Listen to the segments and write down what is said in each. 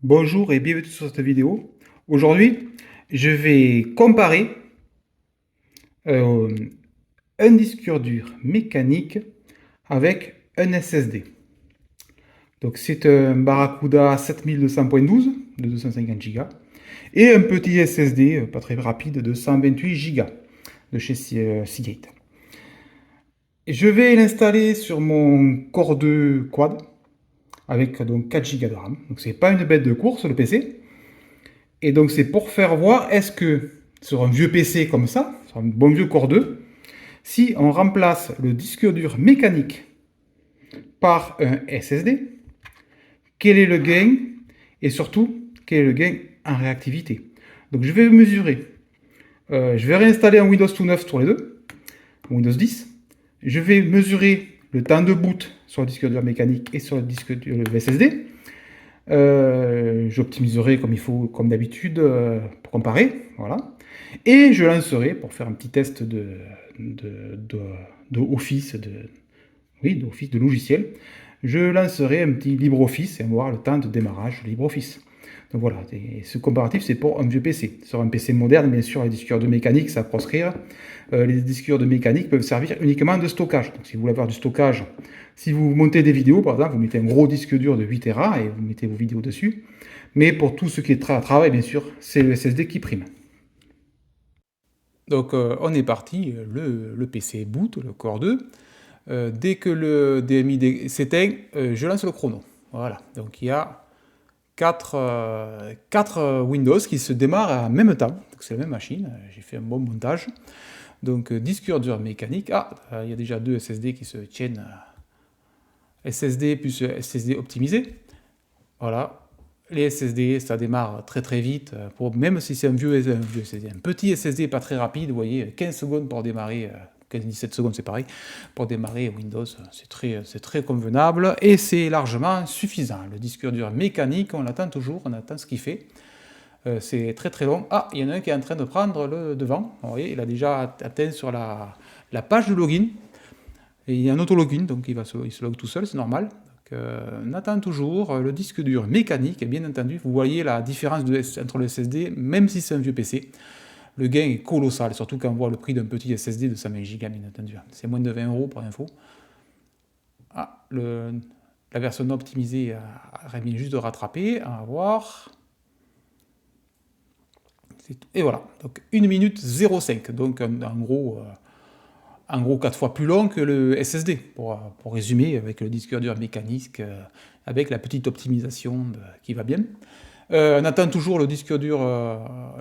Bonjour et bienvenue sur cette vidéo. Aujourd'hui, je vais comparer euh, un disque dur mécanique avec un SSD. Donc c'est un Barracuda 7200.12 de 250 Go et un petit SSD pas très rapide de 128 Go de chez Seagate. Je vais l'installer sur mon Core 2 Quad avec donc 4 Go de RAM. Donc c'est pas une bête de course le PC. Et donc c'est pour faire voir, est-ce que sur un vieux PC comme ça, sur un bon vieux Core 2, si on remplace le disque dur mécanique par un SSD, quel est le gain et surtout quel est le gain en réactivité. Donc je vais mesurer. Je vais réinstaller un Windows tout neuf sur les deux, Windows 10. Je vais mesurer le temps de boot sur le disque dur mécanique et sur le disque dur SSD. J'optimiserai comme il faut, comme d'habitude, pour comparer. Voilà. Et je lancerai, pour faire un petit test de, de, de Office, oui, d'Office, de logiciel, je lancerai un petit LibreOffice et on va voir le temps de démarrage de LibreOffice. Donc voilà, et ce comparatif, c'est pour un vieux PC. Sur un PC moderne, bien sûr, les disques durs de mécanique, ça proscrire. Les disques durs de mécanique peuvent servir uniquement de stockage. Donc si vous voulez avoir du stockage, si vous montez des vidéos, par exemple, vous mettez un gros disque dur de 8 Tera et vous mettez vos vidéos dessus. Mais pour tout ce qui est travail, bien sûr, c'est le SSD qui prime. Donc on est parti, le PC boot, le Core 2. Dès que le DMI s'éteint, je lance le chrono. Voilà, donc il y a 4 Windows qui se démarrent en même temps. C'est la même machine, j'ai fait un bon montage. Donc disque dur mécanique. Ah, il y a déjà 2 SSD qui se tiennent. SSD plus SSD optimisé. Voilà. Les SSD, ça démarre très très vite. Même si c'est un vieux SSD, un petit SSD pas très rapide, vous voyez, 15 secondes pour démarrer, 15-17 secondes c'est pareil, pour démarrer Windows, c'est très convenable et c'est largement suffisant. Le disque dur mécanique, on l'attend toujours, on attend ce qu'il fait. C'est très très long. Ah, il y en a un qui est en train de prendre le devant. Vous voyez, il a déjà atteint sur la page de login. Et il y a un auto-login, donc il se log tout seul, c'est normal. Donc, on attend toujours le disque dur mécanique, et bien entendu, vous voyez la différence entre le SSD, même si c'est un vieux PC. Le gain est colossal, surtout quand on voit le prix d'un petit SSD de 120 Go, bien entendu. C'est moins de 20 € pour info. Ah, la version non optimisée vient juste de rattraper. On va voir. Et voilà, donc 1 minute 05. Donc en gros 4 fois plus long que le SSD, pour résumer, avec le disque dur mécanique, avec la petite optimisation qui va bien. On attend toujours le disque dur,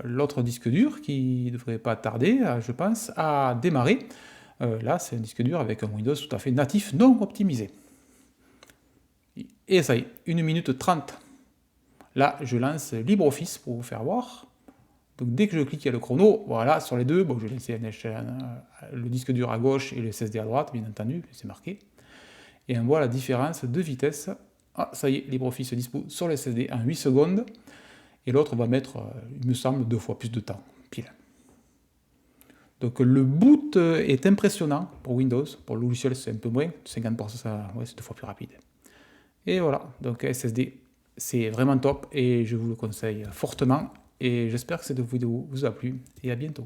l'autre disque dur, qui ne devrait pas tarder, je pense, à démarrer. Là, c'est un disque dur avec un Windows tout à fait natif, non optimisé. Et ça y est, 1 minute 30. Là, je lance LibreOffice pour vous faire voir. Donc dès que je clique, il y a le chrono. Voilà, sur les deux, bon, je vais laisser le disque dur à gauche et le SSD à droite, bien entendu, c'est marqué. Et on voit la différence de vitesse. Ah, ça y est, LibreOffice dispo sur le SSD en 8 secondes. Et l'autre va mettre, il me semble, 2 fois plus de temps, pile. Donc le boot est impressionnant pour Windows. Pour le logiciel, c'est un peu moins, 50%, ouais, c'est 2 fois plus rapide. Et voilà, donc SSD, c'est vraiment top et je vous le conseille fortement. Et j'espère que cette vidéo vous a plu et à bientôt.